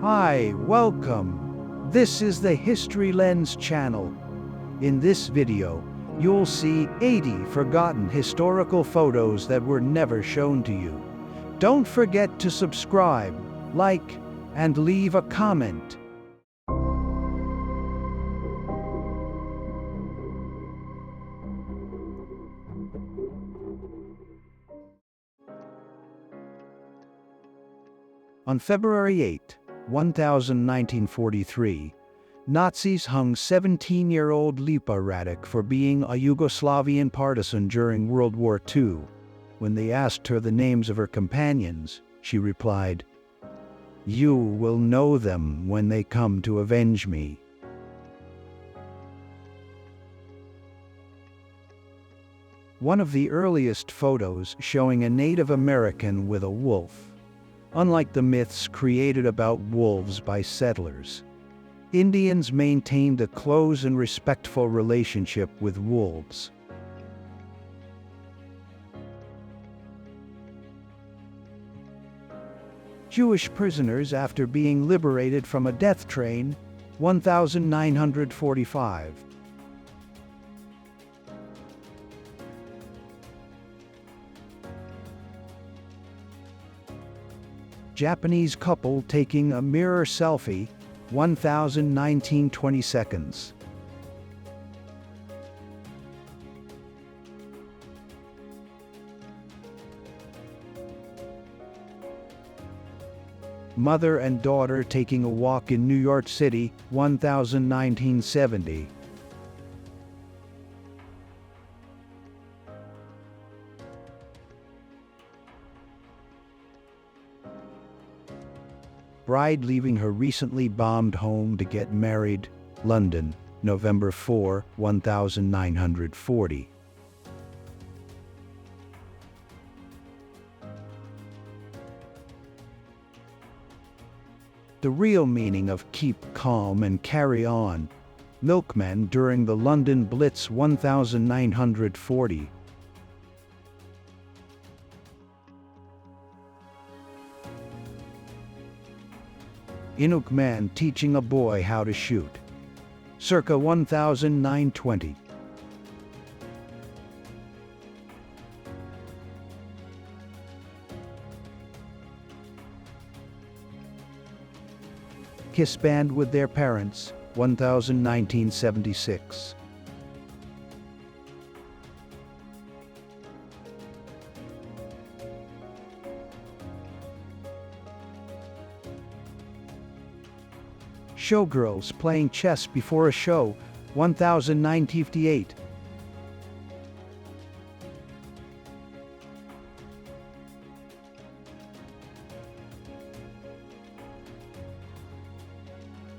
Hi, welcome. This is the History Lens channel. In this video, you'll see 80 forgotten historical photos that were never shown to you. Don't forget to subscribe, like, and leave a comment. On February 8, 1943, Nazis hung 17-year-old Lipa Radic for being a Yugoslavian partisan during World War II. When they asked her the names of her companions, she replied, "You will know them when they come to avenge me." One of the earliest photos showing a Native American with a wolf. Unlike the myths created about wolves by settlers, Indians maintained a close and respectful relationship with wolves. Jewish prisoners after being liberated from a death train, 1945. Japanese couple taking a mirror selfie, 1920 seconds. Mother and daughter taking a walk in New York City, 1970. Bride leaving her recently bombed home to get married, London, November 4, 1940. The real meaning of keep calm and carry on. Milkman during the London Blitz 1940. Inuk man teaching a boy how to shoot. Circa 1920. Kiss band with their parents, 1976. Showgirls playing chess before a show, 1958.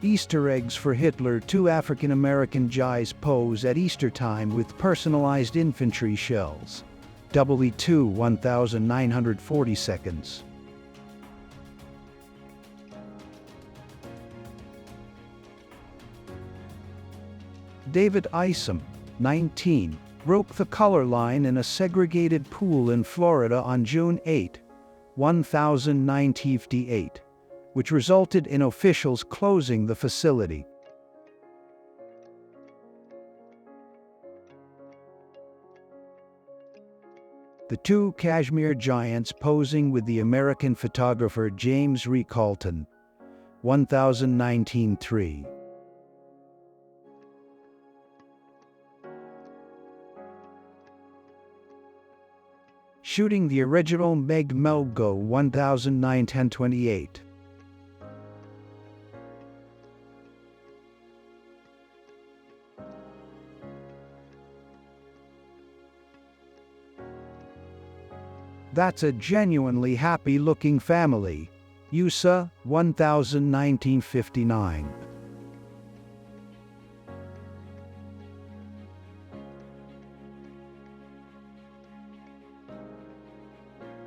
Easter eggs for Hitler. Two African American GIs pose at Easter time with personalized infantry shells. W2 1940 seconds. David Isom, 19, broke the color line in a segregated pool in Florida on June 8, 1958, which resulted in officials closing the facility. The two Kashmir giants posing with the American photographer James Recalton, 1903. Shooting the original Meg Melgo 1909-1028. That's a genuinely happy-looking family. USA, 1959.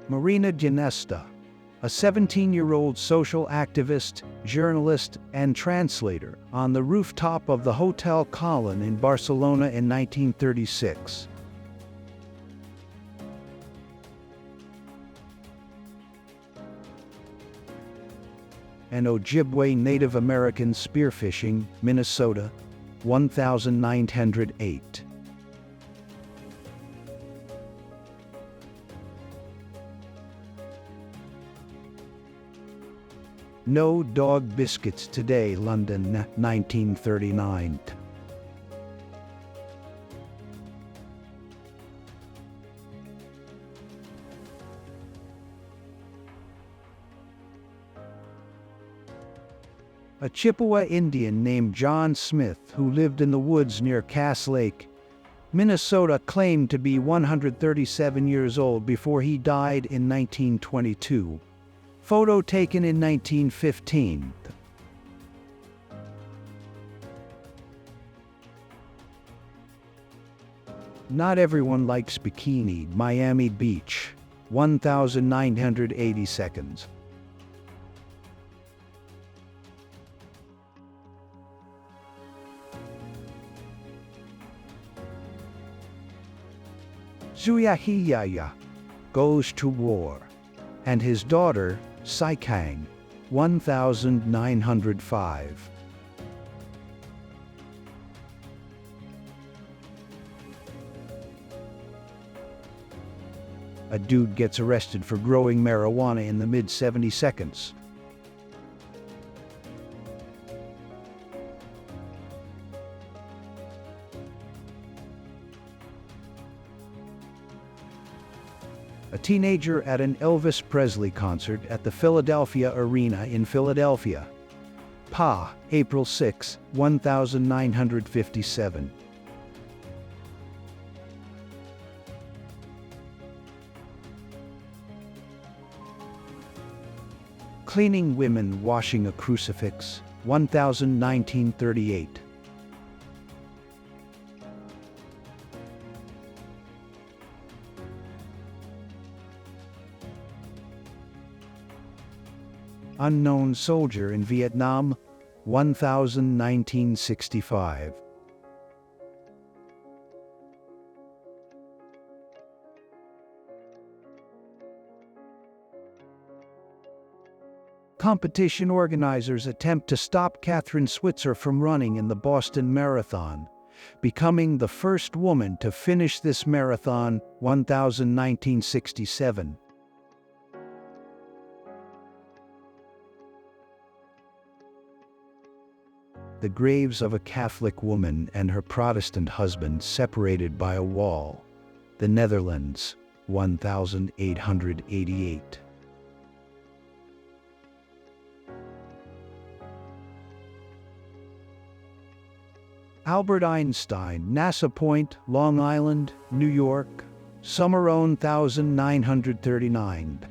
Marina Ginesta, a 17-year-old social activist, journalist, and translator, on the rooftop of the Hotel Colón in Barcelona in 1936. and Ojibwe Native American spearfishing, Minnesota, 1908. No dog biscuits today, London, 1939. A Chippewa Indian named John Smith, who lived in the woods near Cass Lake, Minnesota, claimed to be 137 years old before he died in 1922. Photo taken in 1915. Not everyone likes bikini, Miami Beach, 1980 seconds. Zuyahiyaya goes to war, and his daughter, Saikang, 1905. A dude gets arrested for growing marijuana in the mid-70 seconds. A teenager at an Elvis Presley concert at the Philadelphia Arena in Philadelphia. Pa, April 6, 1957. Cleaning women washing a crucifix, 1938. Unknown soldier in Vietnam, 1965. Competition organizers attempt to stop Kathrine Switzer from running in the Boston Marathon, becoming the first woman to finish this marathon, 1967. The graves of a Catholic woman and her Protestant husband separated by a wall. The Netherlands, 1888. Albert Einstein, NASA Point, Long Island, New York, summer 1939.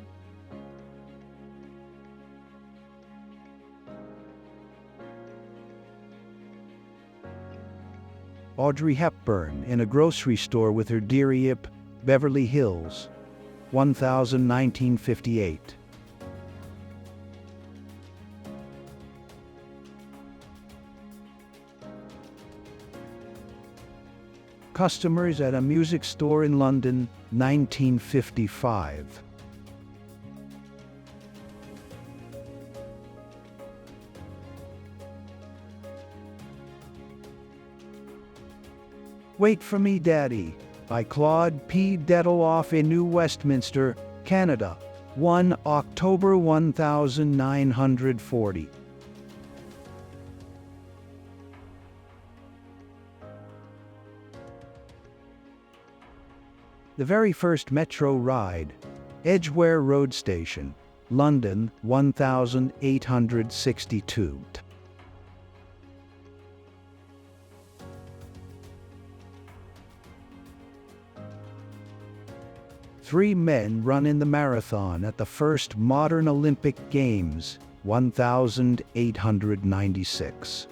Audrey Hepburn in a grocery store with her dear Yip, Beverly Hills, 1958. Customers at a music store in London, 1955. Wait for Me, Daddy, by Claude P. Dettleoff in New Westminster, Canada, 1 October 1940. The very first metro ride, Edgware Road Station, London, 1862. Three men run in the marathon at the first modern Olympic Games, 1896.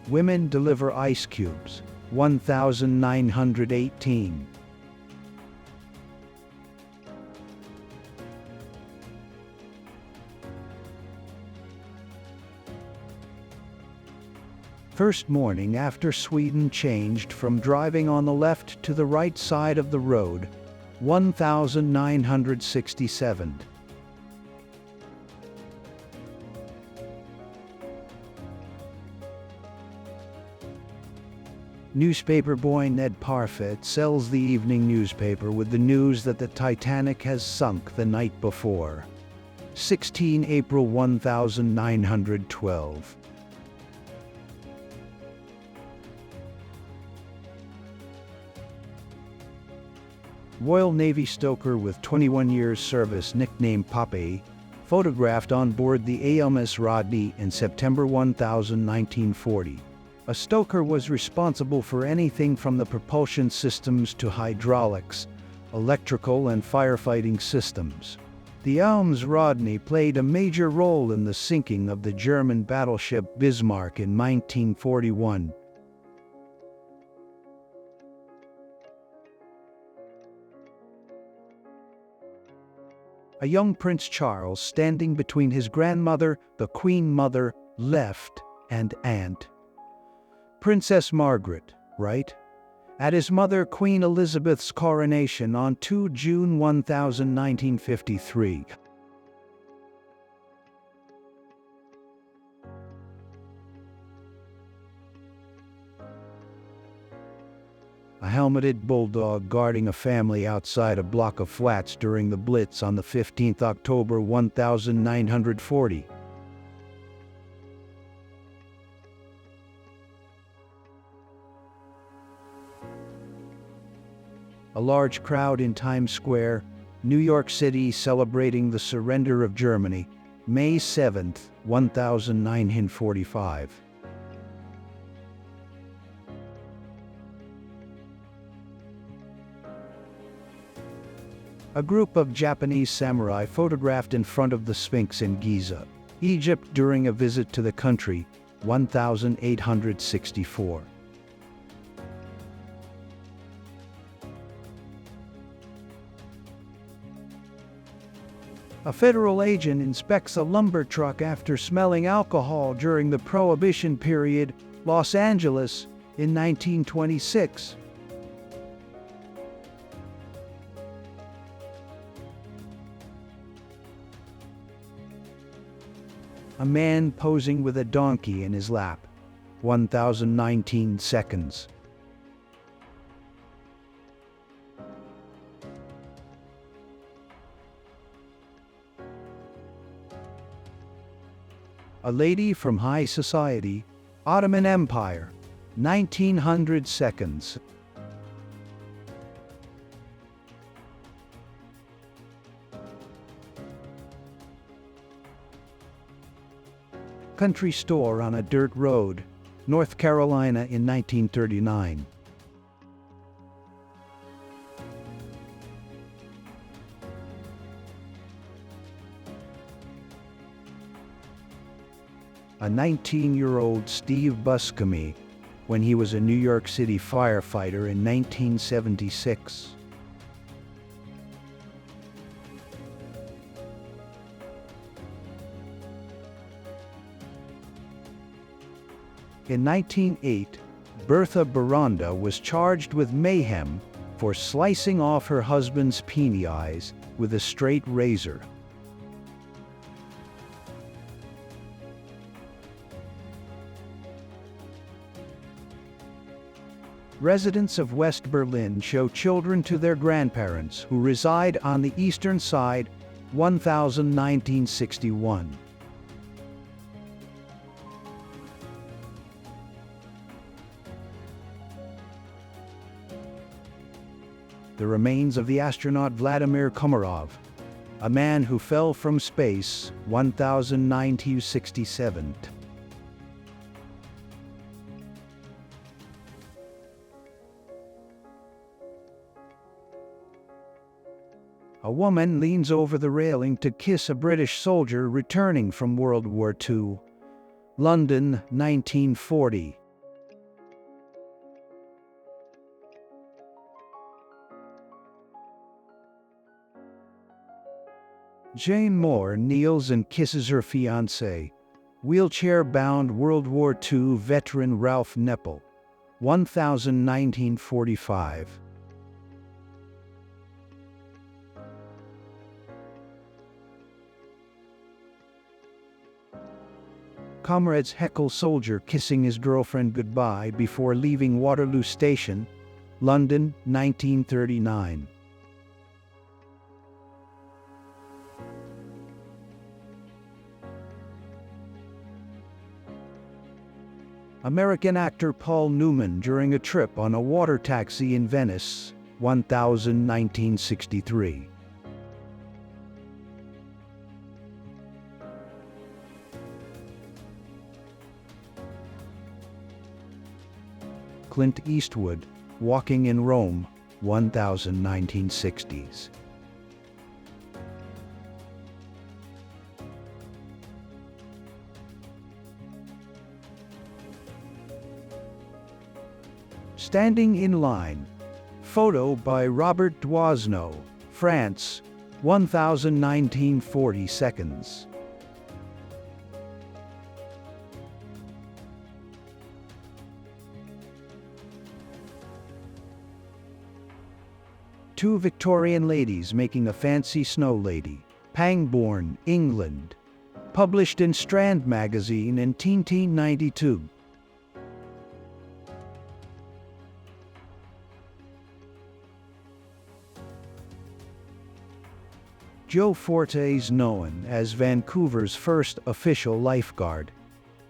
Women deliver ice cubes, 1918. First morning after Sweden changed from driving on the left to the right side of the road, 1967. Newspaper boy Ned Parfit sells the evening newspaper with the news that the Titanic has sunk the night before. 16 April 1912. Royal Navy stoker with 21 years service nicknamed Poppy, photographed on board the AMS Rodney in September 1940. A stoker was responsible for anything from the propulsion systems to hydraulics, electrical and firefighting systems. The AMS Rodney played a major role in the sinking of the German battleship Bismarck in 1941. A young Prince Charles standing between his grandmother, the Queen Mother, left, and aunt. Princess Margaret, right? At his mother Queen Elizabeth's coronation on 2 June 1953. A helmeted bulldog guarding a family outside a block of flats during the Blitz on the 15th October 1940. A large crowd in Times Square, New York City celebrating the surrender of Germany, May 7, 1945. A group of Japanese samurai photographed in front of the Sphinx in Giza, Egypt during a visit to the country, 1864. A federal agent inspects a lumber truck after smelling alcohol during the Prohibition period, Los Angeles, in 1926. A man posing with a donkey in his lap, 1019 seconds. A lady from high society, Ottoman Empire, 1900 seconds. Country store on a dirt road, North Carolina in 1939. A 19-year-old Steve Buscemi when he was a New York City firefighter in 1976. In 1908, Bertha Baranda was charged with mayhem for slicing off her husband's peony eyes with a straight razor. Residents of West Berlin show children to their grandparents who reside on the eastern side, 1961. The remains of the astronaut Vladimir Komarov, a man who fell from space, 1967. A woman leans over the railing to kiss a British soldier returning from World War II. London, 1940. Jane Moore kneels and kisses her fiancé, Wheelchair-bound World War II veteran Ralph Neppel, 1945. Comrades heckle soldier kissing his girlfriend goodbye before leaving Waterloo Station, London, 1939. American actor Paul Newman during a trip on a water taxi in Venice, 1963. Clint Eastwood, Walking in Rome, 1960s. Standing in Line. Photo by Robert Doisneau, France, 1940 seconds. Two Victorian ladies making a fancy snow lady, Pangbourne, England. Published in Strand magazine in 1992. Joe Forte is known as Vancouver's first official lifeguard.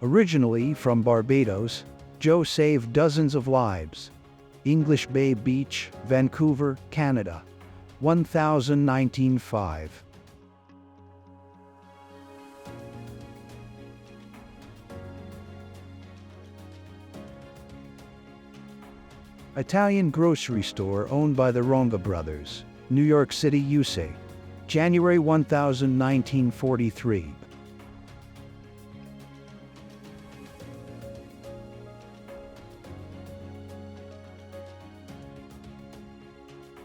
Originally from Barbados, Joe saved dozens of lives. English Bay Beach, Vancouver, Canada, 1905. Italian grocery store owned by the Ronga brothers, New York City, USA, January 1943.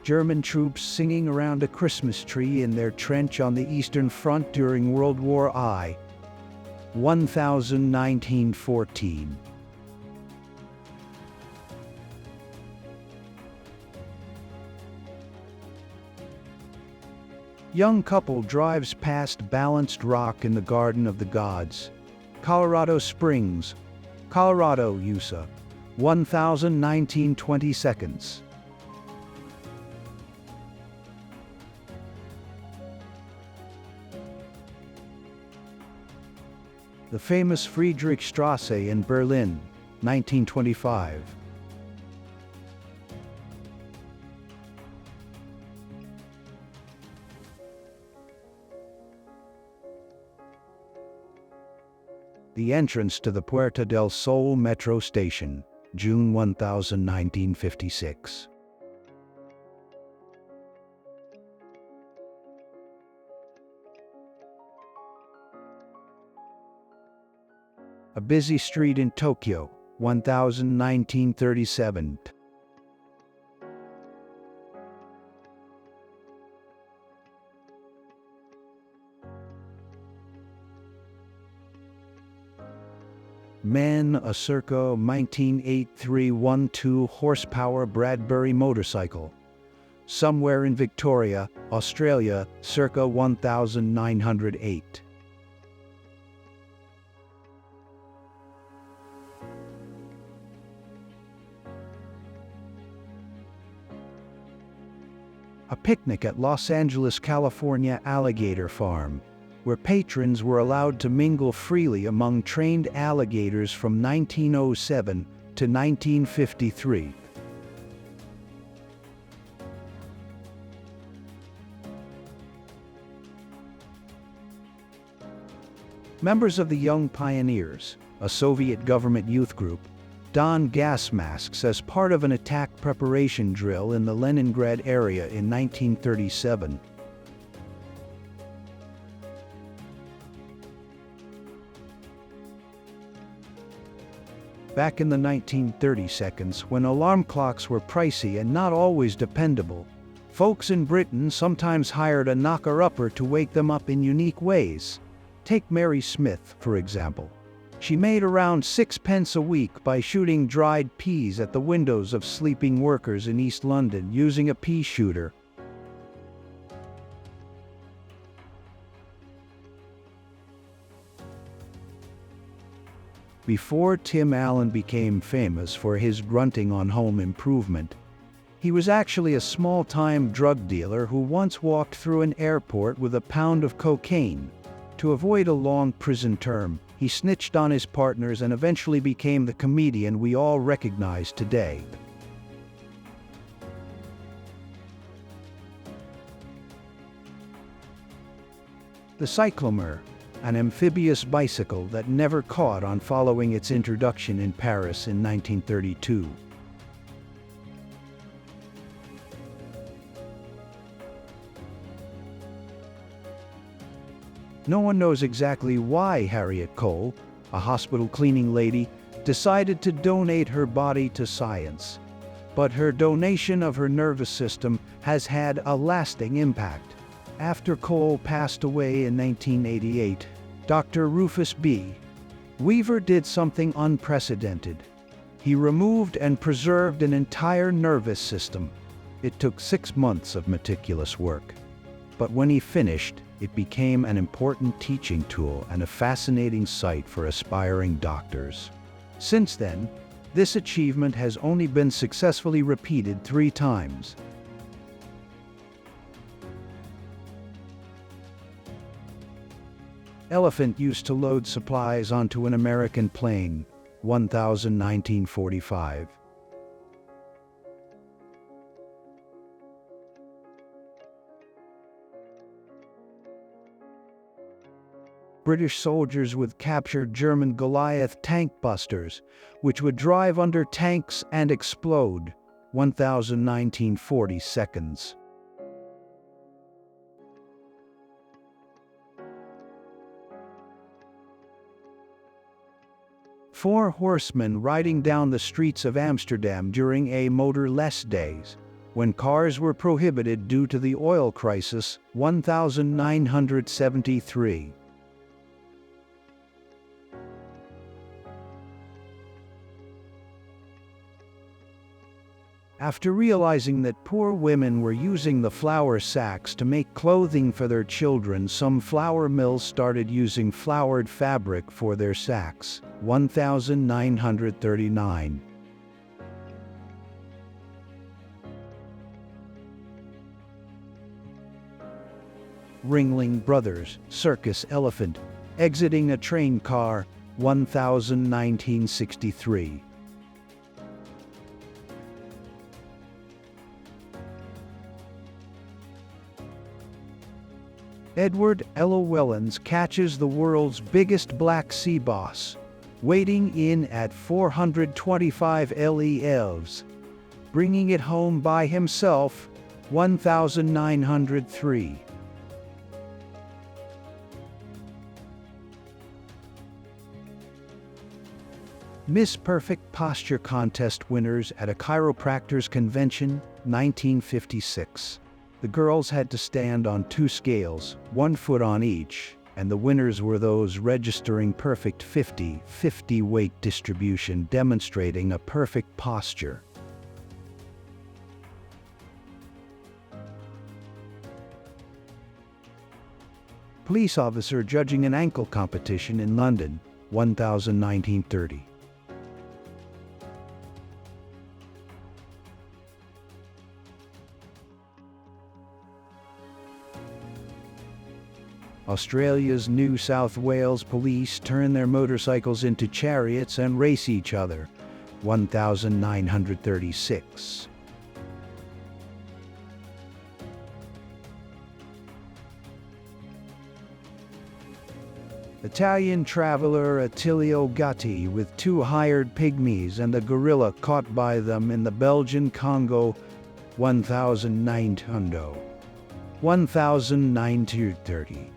German troops singing around a Christmas tree in their trench on the Eastern Front during World War I, 1914. Young couple drives past balanced rock in the Garden of the Gods, Colorado Springs, Colorado, USA, 1920 seconds. The famous Friedrichstrasse in Berlin, 1925. The entrance to the Puerta del Sol metro station, June 1956. A busy street in Tokyo, 1937. Man, a circa 1983 1.2 horsepower Bradbury motorcycle. Somewhere in Victoria, Australia, circa 1908. A picnic at Los Angeles, California alligator farm, where patrons were allowed to mingle freely among trained alligators from 1907 to 1953. Members of the Young Pioneers, a Soviet government youth group, don gas masks as part of an attack preparation drill in the Leningrad area in 1937. Back in the 1930 seconds, when alarm clocks were pricey and not always dependable, folks in Britain sometimes hired a knocker-upper to wake them up in unique ways. Take Mary Smith, for example. She made around 6 pence a week by shooting dried peas at the windows of sleeping workers in East London using a pea shooter. Before Tim Allen became famous for his grunting on home improvement, he was actually a small-time drug dealer who once walked through an airport with a pound of cocaine. To avoid a long prison term, he snitched on his partners and eventually became the comedian we all recognize today. The cyclomer, an amphibious bicycle that never caught on following its introduction in Paris in 1932. No one knows exactly why Harriet Cole, a hospital cleaning lady, decided to donate her body to science. But her donation of her nervous system has had a lasting impact. After Cole passed away in 1988, Dr. Rufus B. Weaver did something unprecedented. He removed and preserved an entire nervous system. It took 6 months of meticulous work. But when he finished, it became an important teaching tool and a fascinating sight for aspiring doctors. Since then, this achievement has only been successfully repeated 3 times. Elephant used to load supplies onto an American plane, 1945. British soldiers would capture German Goliath tank busters, which would drive under tanks and explode, 1940 seconds. Four horsemen riding down the streets of Amsterdam during a motorless days, when cars were prohibited due to the oil crisis, 1973. After realizing that poor women were using the flour sacks to make clothing for their children, some flour mills started using floured fabric for their sacks, 1939. Ringling Brothers, circus elephant, exiting a train car, 1963. Edward Llewellyn catches the world's biggest black sea bass, weighing in at 425 lbs, bringing it home by himself, 1903. Miss Perfect Posture Contest winners at a chiropractor's convention, 1956. The girls had to stand on 2 scales, 1 foot on each, and the winners were those registering perfect 50-50 weight distribution, demonstrating a perfect posture. Police officer judging an ankle competition in London, 1930. Australia's New South Wales police turn their motorcycles into chariots and race each other, 1936. Italian traveler Attilio Gatti with 2 hired pygmies and a gorilla caught by them in the Belgian Congo, 1930.